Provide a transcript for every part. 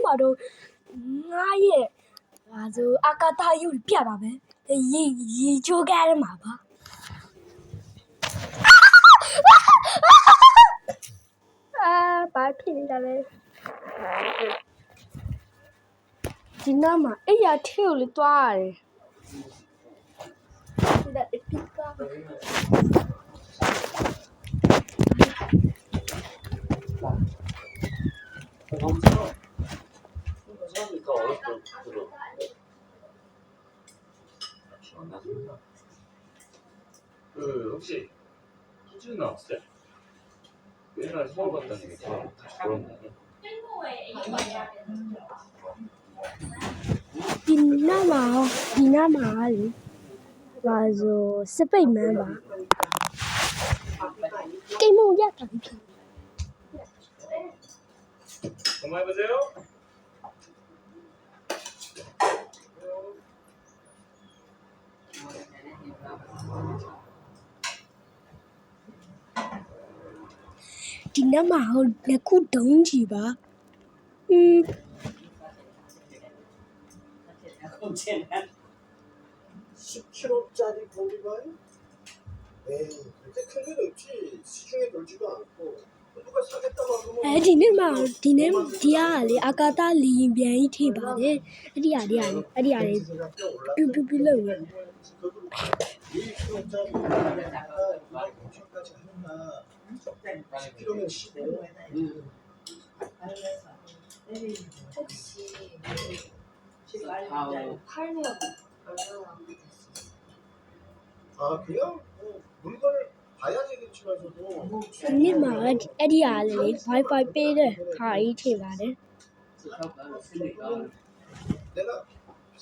မှာတော့ငါရဲ့ဒါဆိုအာကာသရုပ်ပြပါမယ်ရေချိုးကားရမှာပါဘာဖြစ်နေတာလဲဒီနားမှာအဲ့ရထဲကိုလေတွားရတယ်ဒါအပီကာ혹시 기준 나왔어요? 얘가 서울 갔다는 게 그렇네. ဒီနားမှာလေဒါဆိုစပိတ်မန်းပါကိမုံရတာဖြစ် 정말 해보세요.ဒီနားမှာဟိုလက်ခုတုံးကြီးပါ10kg짜리 볼리바이? 에이, 그렇게 큰 건 없지. 시중에 돌지도 않고. 누가 사겠다고 하면 ဒီနေ့မှာဒီကလေအာကာသလီရင်ပြန်ကြီးထိပါတယ်အဲ့ဒီဟာတွေပြူလို့ရ 2kg짜리 엄청까지 하나 10kg면 15. 아, 그냥 물건을 봐야 되겠지만서도 ဒီနေ့မှာအဲ့ဒီဟာလေ Wi-Fi ပေးတဲ့ခါကြီးထိပါတယ် 내가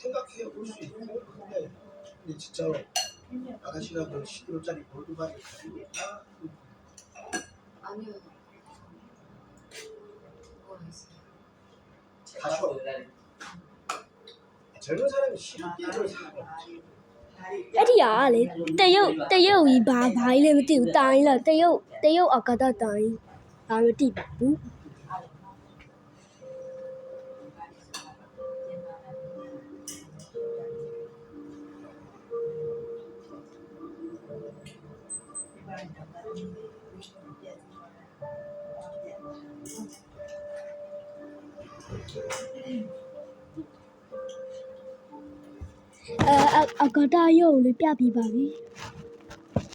생각해 볼 수 있고 근데 진짜 아가씨가 그 10kg짜리 볼리바이를 가지겠다? 아니요. 가셔. 젊은 사람이 10kg를 사고 အဲ့ဒီဟာလေတရုတ်ကြီးဘာကြီးလဲမသိဘူးတိုင်းလားတရုတ်အာကာသတိုင်းဘာမသိပါဘူး အာကာသရုပ်ကိုလေပြပြီးပါပြီ